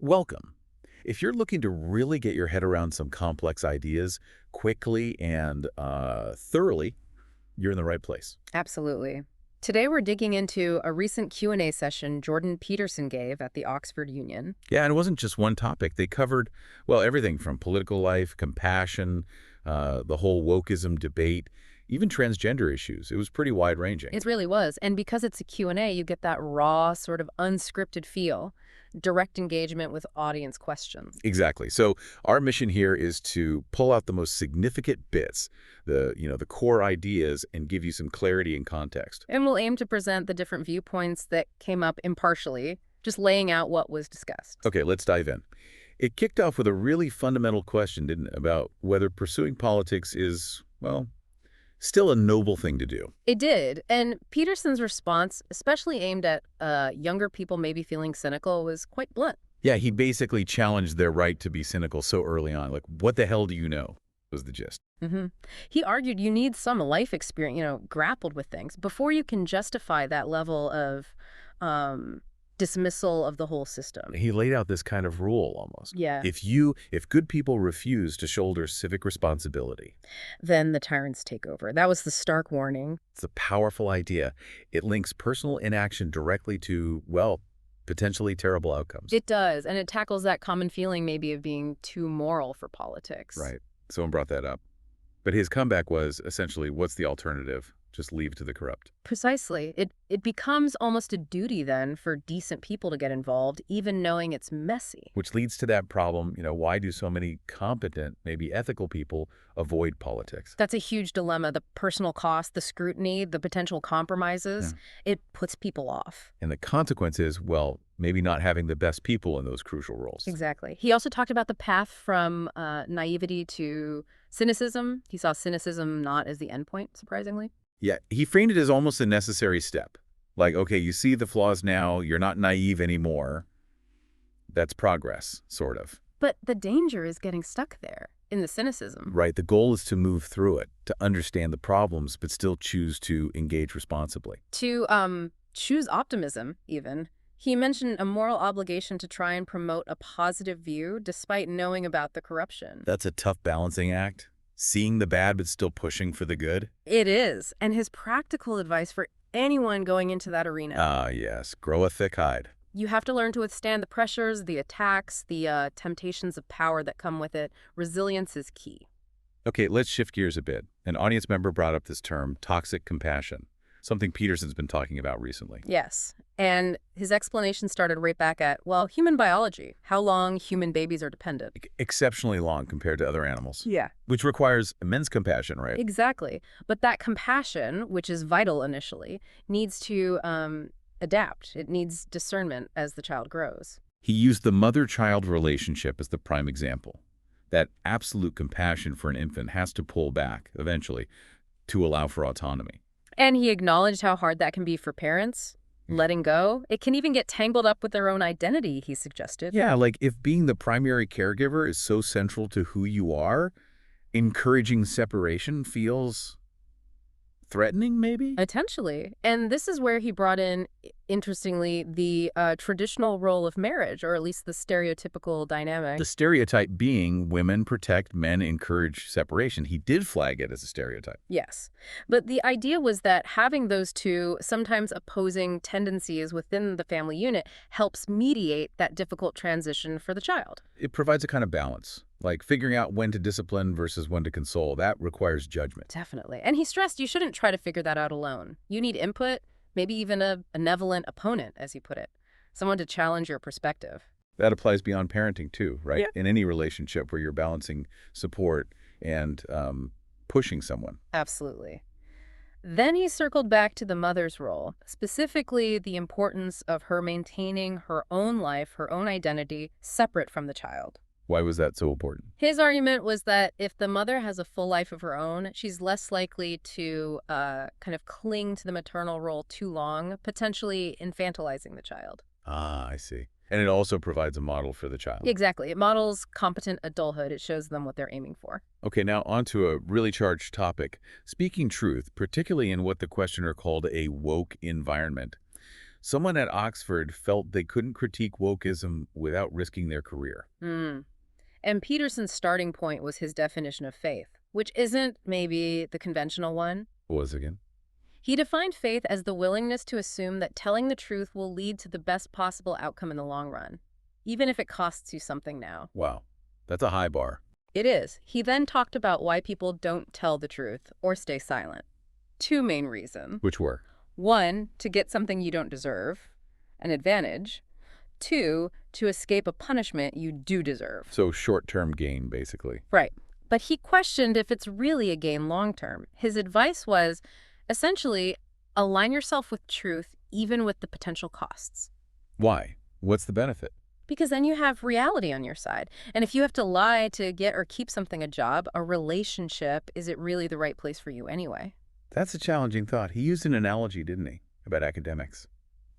Welcome. If you're looking to really get your head around some complex ideas quickly and thoroughly, you're in the right place. Absolutely. Today we're digging into a recent Q&A session Jordan Peterson gave at the Oxford Union. Yeah, and it wasn't just one topic. They covered, well, everything from political life, compassion, the whole wokeism debate, even transgender issues. It was pretty wide-ranging. It really was. And because it's a Q&A, you get that raw, sort of unscripted feel, direct engagement with audience questions. Exactly. So our mission here is to pull out the most significant bits, the core ideas, and give you some clarity and context. And we'll aim to present the different viewpoints that came up impartially, just laying out what was discussed. Okay, let's dive in. It kicked off with a really fundamental question, didn't it, about whether pursuing politics is, well, still a noble thing to do. It did. And Peterson's response, especially aimed at younger people maybe feeling cynical, was quite blunt. Yeah, he basically challenged their right to be cynical so early on. Like, what the hell do you know, was the gist. hmm He argued you need some life experience, grappled with things before you can justify that level of um, dismissal of the whole system. He laid out this kind of rule almost. Yeah. If good people refuse to shoulder civic responsibility, Then the tyrants take over. That was the stark warning. it's a powerful idea. It links personal inaction directly to, well, potentially terrible outcomes. It does, and it tackles that common feeling maybe of being too moral for politics. Right. Someone brought that up. But his comeback was essentially, what's the alternative? Just leave to the corrupt. Precisely. It becomes almost a duty then for decent people to get involved, even knowing it's messy. Which leads to that problem, why do so many competent, maybe ethical people avoid politics? That's a huge dilemma. The personal cost, the scrutiny, the potential compromises, it puts people off. And the consequence is, well, maybe not having the best people in those crucial roles. Exactly. He also talked about the path from naivety to cynicism. He saw cynicism not as the endpoint, surprisingly. Yeah, he framed it as almost a necessary step. Like, okay, you see the flaws now, you're not naive anymore. That's progress, sort of. But the danger is getting stuck there in the cynicism. Right, the goal is to move through it, to understand the problems, but still choose to engage responsibly. To choose optimism, even. He mentioned a moral obligation to try and promote a positive view despite knowing about the corruption. That's a tough balancing act. Seeing the bad, but still pushing for the good. It is. And his practical advice for anyone going into that arena. Ah, yes, grow a thick hide. You have to learn to withstand the pressures, the attacks, the temptations of power that come with it. Resilience is key. Okay, let's shift gears a bit. An audience member brought up this term, toxic compassion, something Peterson's been talking about recently. Yes. And his explanation started right back at, well, human biology, how long human babies are dependent. Exceptionally long compared to other animals. Yeah. Which requires immense compassion, right? Exactly. But that compassion, which is vital initially, needs to adapt. It needs discernment as the child grows. He used the mother-child relationship as the prime example. That absolute compassion for an infant has to pull back, eventually, to allow for autonomy. And he acknowledged how hard that can be for parents. Letting go. It can even get tangled up with their own identity, he suggested. Yeah, like if being the primary caregiver is so central to who you are, encouraging separation feels threatening, maybe? Potentially. And this is where he brought in, interestingly, the traditional role of marriage, or at least the stereotypical dynamic. The stereotype being women protect, men encourage separation. He did flag it as a stereotype. Yes. But the idea was that having those two sometimes opposing tendencies within the family unit helps mediate that difficult transition for the child. It provides a kind of balance, like figuring out when to discipline versus when to console. That requires judgment. Definitely. And he stressed you shouldn't try to figure that out alone. You need input, maybe even a benevolent opponent, as he put it, someone to challenge your perspective. That applies beyond parenting too, right? Yeah. In any relationship where you're balancing support and pushing someone. Absolutely. Then he circled back to the mother's role, specifically the importance of her maintaining her own life, her own identity, separate from the child. Why was that so important? His argument was that if the mother has a full life of her own, she's less likely to kind of cling to the maternal role too long, potentially infantilizing the child. Ah, I see. And it also provides a model for the child. Exactly. It models competent adulthood. It shows them what they're aiming for. Okay, now on to a really charged topic. Speaking truth, particularly in what the questioner called a woke environment. Someone at Oxford felt they couldn't critique wokeism without risking their career. Hmm. And Peterson's starting point was his definition of faith, which isn't maybe the conventional one. What was it again? He defined faith as the willingness to assume that telling the truth will lead to the best possible outcome in the long run, even if it costs you something now. Wow, that's a high bar. It is. He then talked about why people don't tell the truth or stay silent. Two main reasons. Which were? One, to get something you don't deserve, an advantage. Two, to escape a punishment you do deserve. So short-term gain, basically. Right. But he questioned if it's really a gain long term. His advice was essentially align yourself with truth even with the potential costs. Why? What's the benefit? Because then you have reality on your side. And if you have to lie to get or keep something a job, a relationship, is it really the right place for you anyway? That's a challenging thought. He used an analogy, didn't he, about academics?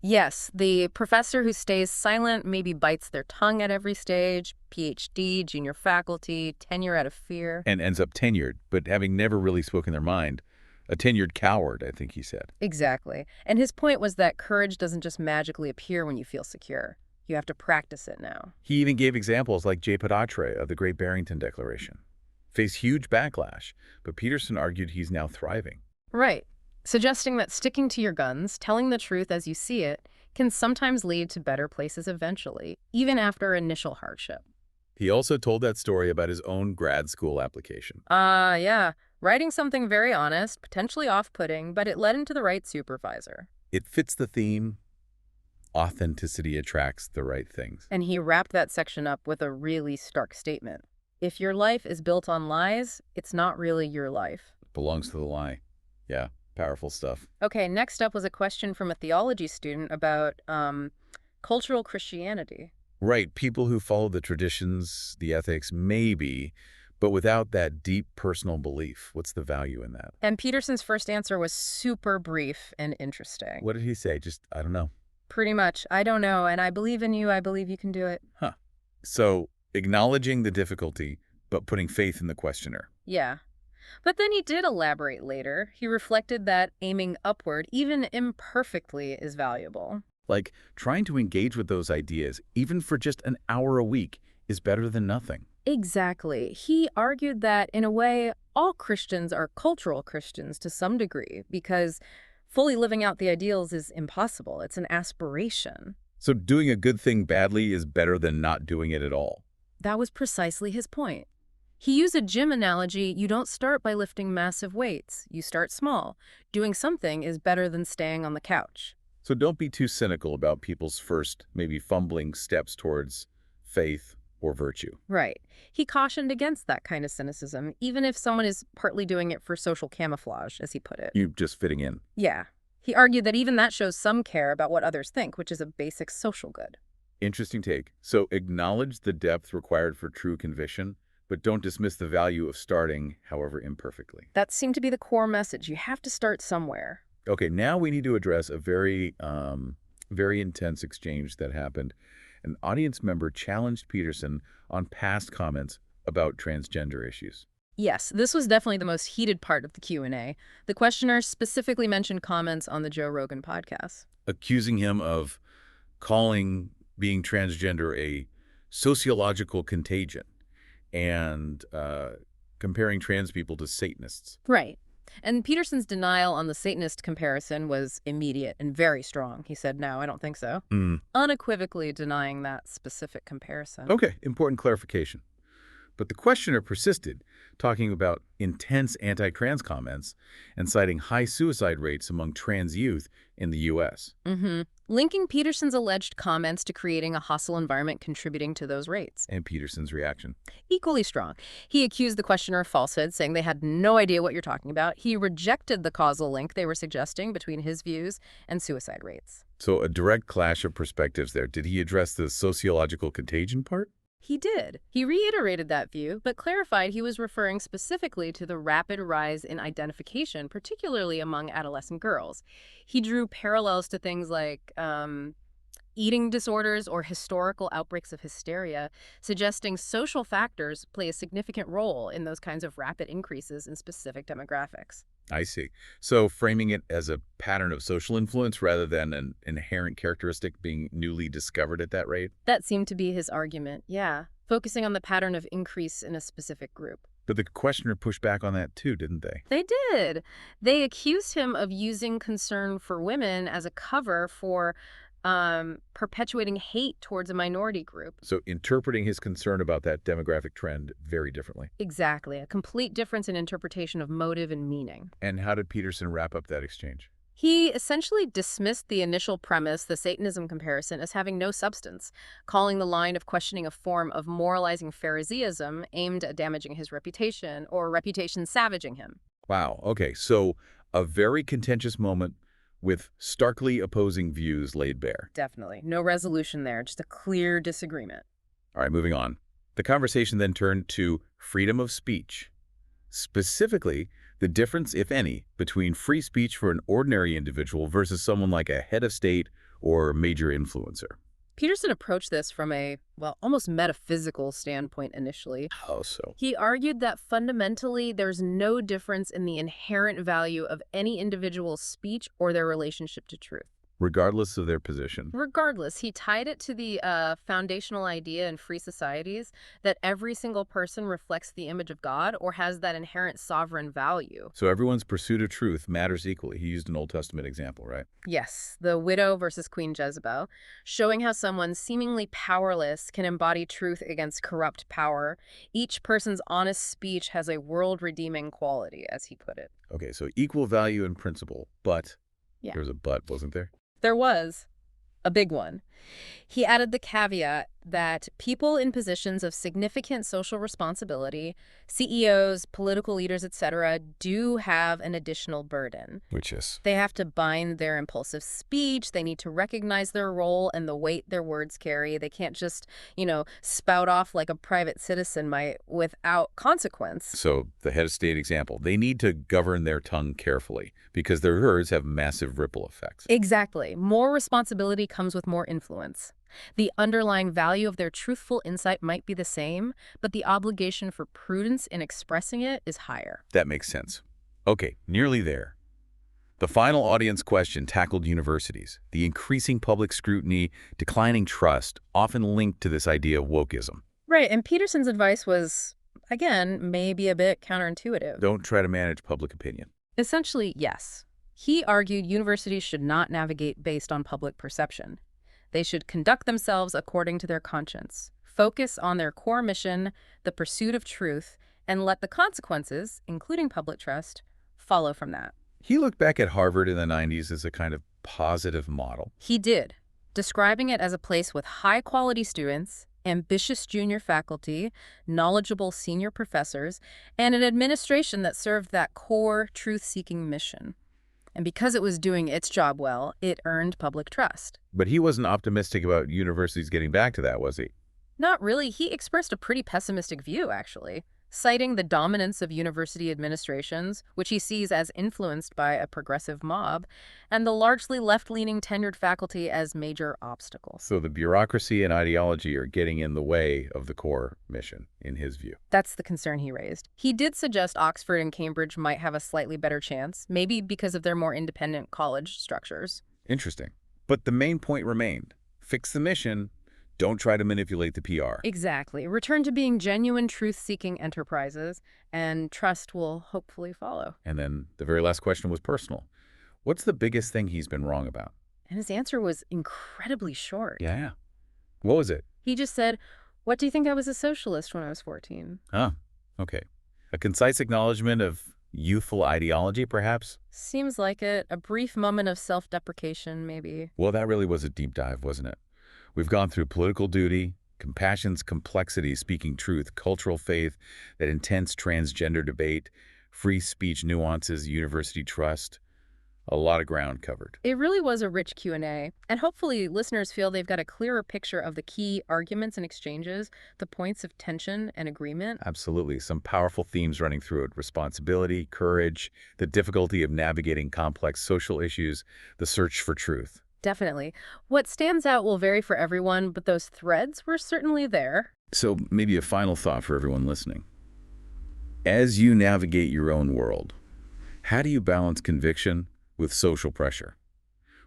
Yes, the professor who stays silent maybe bites their tongue at every stage, PhD, junior faculty, tenure out of fear. And ends up tenured, but having never really spoken their mind. A tenured coward, I think he said. Exactly. And his point was that courage doesn't just magically appear when you feel secure. You have to practice it now. He even gave examples like J. Padatre of the Great Barrington Declaration. Faced huge backlash, but Peterson argued he's now thriving. Right. Suggesting that sticking to your guns, telling the truth as you see it, can sometimes lead to better places eventually, even after initial hardship. He also told that story about his own grad school application. Yeah. Writing something very honest, potentially off-putting, but it led into the right supervisor. It fits the theme. Authenticity attracts the right things. And he wrapped that section up with a really stark statement. If your life is built on lies, it's not really your life. Belongs to the lie. Yeah, powerful stuff. Okay, next up was a question from a theology student about cultural Christianity. Right, people who follow the traditions, the ethics, maybe, but without that deep personal belief. What's the value in that? And Peterson's first answer was super brief and interesting. What did he say? Just, I don't know. Pretty much, I don't know, and I believe in you, I believe you can do it. Huh. So, acknowledging the difficulty, but putting faith in the questioner. Yeah. But then he did elaborate later. He reflected that aiming upward, even imperfectly, is valuable. Like, trying to engage with those ideas, even for just an hour a week, is better than nothing. Exactly. He argued that, in a way, all Christians are cultural Christians to some degree, because fully living out the ideals is impossible. It's an aspiration. So doing a good thing badly is better than not doing it at all. That was precisely his point. He used a gym analogy. You don't start by lifting massive weights. You start small. Doing something is better than staying on the couch. So don't be too cynical about people's first, maybe fumbling steps towards faith or virtue. Right. He cautioned against that kind of cynicism, even if someone is partly doing it for social camouflage, as he put it. You just fitting in. Yeah. He argued that even that shows some care about what others think, which is a basic social good. Interesting take. So acknowledge the depth required for true conviction, but don't dismiss the value of starting, however imperfectly. That seemed to be the core message. You have to start somewhere. Okay, now we need to address a very intense exchange that happened. An audience member challenged Peterson on past comments about transgender issues. Yes, this was definitely the most heated part of the Q&A. The questioner specifically mentioned comments on the Joe Rogan podcast, Accusing him of calling being transgender a sociological contagion and comparing trans people to Satanists. Right. And Peterson's denial on the Satanist comparison was immediate and very strong. He said, no, I don't think so. Unequivocally denying that specific comparison. Okay, important clarification. But the questioner persisted, talking about intense anti-trans comments and citing high suicide rates among trans youth in the U.S. Linking Peterson's alleged comments to creating a hostile environment contributing to those rates. And Peterson's reaction. Equally strong. He accused the questioner of falsehood, saying they had no idea what you're talking about. He rejected the causal link they were suggesting between his views and suicide rates. So a direct clash of perspectives there. Did he address the sociological contagion part? He did. He reiterated that view, but clarified he was referring specifically to the rapid rise in identification, particularly among adolescent girls. He drew parallels to things like eating disorders or historical outbreaks of hysteria, suggesting social factors play a significant role in those kinds of rapid increases in specific demographics. I see. So framing it as a pattern of social influence rather than an inherent characteristic being newly discovered at that rate. That seemed to be his argument, yeah, focusing on the pattern of increase in a specific group. But the questioner pushed back on that too, didn't they? They did. They accused him of using concern for women as a cover for perpetuating hate towards a minority group. So interpreting his concern about that demographic trend very differently. Exactly, a complete difference in interpretation of motive and meaning. And how did Peterson wrap up that exchange? He essentially dismissed the initial premise, the Satanism comparison, as having no substance, calling the line of questioning a form of moralizing Phariseeism aimed at damaging his reputation or reputation savaging him. Wow. Okay. So a very contentious moment with starkly opposing views laid bare. Definitely. No resolution there, just a clear disagreement. All right, moving on. The conversation then turned to freedom of speech. Specifically, the difference, if any, between free speech for an ordinary individual versus someone like a head of state or major influencer. Peterson approached this from a, well, almost metaphysical standpoint initially. How so? He argued that fundamentally there's no difference in the inherent value of any individual's speech or their relationship to truth. Regardless of their position. Regardless, he tied it to the foundational idea in free societies that every single person reflects the image of God or has that inherent sovereign value. So everyone's pursuit of truth matters equally. He used an Old Testament example, right? Yes, the widow versus Queen Jezebel, showing how someone seemingly powerless can embody truth against corrupt power. Each person's honest speech has a world-redeeming quality, as he put it. Okay, so equal value in principle, but Yeah. there was a but, wasn't there? There was a big one. He added the caveat that people in positions of significant social responsibility, CEOs, political leaders, etc., do have an additional burden. Which is? They have to bind their impulsive speech. They need to recognize their role and the weight their words carry. They can't just, spout off like a private citizen might without consequence. So the head of state example, they need to govern their tongue carefully because their words have massive ripple effects. Exactly. More responsibility comes with more influence. The underlying value of their truthful insight might be the same, but the obligation for prudence in expressing it is higher. That makes sense. Okay, nearly there. The final audience question tackled universities, the increasing public scrutiny, declining trust, often linked to this idea of wokeism. Right, and Peterson's advice was, again, maybe a bit counterintuitive. Don't try to manage public opinion. Essentially, yes. He argued universities should not navigate based on public perception. They should conduct themselves according to their conscience, focus on their core mission, the pursuit of truth, and let the consequences, including public trust, follow from that. He looked back at Harvard in the 90s as a kind of positive model. He did, describing it as a place with high-quality students, ambitious junior faculty, knowledgeable senior professors, and an administration that served that core truth-seeking mission. And because it was doing its job well, it earned public trust. But he wasn't optimistic about universities getting back to that, was he? Not really. He expressed a pretty pessimistic view, actually, citing the dominance of university administrations, which he sees as influenced by a progressive mob, and the largely left-leaning tenured faculty as major obstacles. So the bureaucracy and ideology are getting in the way of the core mission, in his view. That's the concern he raised. He did suggest Oxford and Cambridge might have a slightly better chance, maybe because of their more independent college structures. Interesting. But the main point remained. Fix the mission. Don't try to manipulate the PR. Exactly. Return to being genuine truth-seeking enterprises, and trust will hopefully follow. And then the very last question was personal. What's the biggest thing he's been wrong about? And his answer was incredibly short. Yeah. What was it? He just said, "What do you think I was a socialist when I was 14? Ah, okay. A concise acknowledgement of youthful ideology, perhaps? Seems like it. A brief moment of self-deprecation, maybe. Well, that really was a deep dive, wasn't it? We've gone through political duty, compassion's complexity, speaking truth, cultural faith, that intense transgender debate, free speech nuances, university trust. A lot of ground covered. It really was a rich Q&A, and hopefully listeners feel they've got a clearer picture of the key arguments and exchanges, the points of tension and agreement. Absolutely. Some powerful themes running through it. Responsibility, courage, the difficulty of navigating complex social issues, the search for truth. Definitely. What stands out will vary for everyone, but those threads were certainly there. So maybe a final thought for everyone listening. As you navigate your own world, How do you balance conviction with social pressure?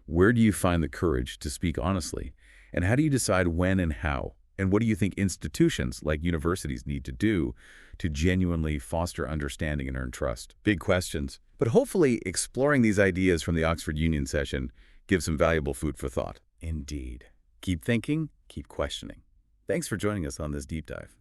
Where do you find the courage to speak honestly? And how do you decide when and how? And what do you think institutions like universities need to do to genuinely foster understanding and earn trust? Big questions. But hopefully exploring these ideas from the Oxford Union session gives some valuable food for thought. Indeed. Keep thinking, keep questioning. Thanks for joining us on this deep dive.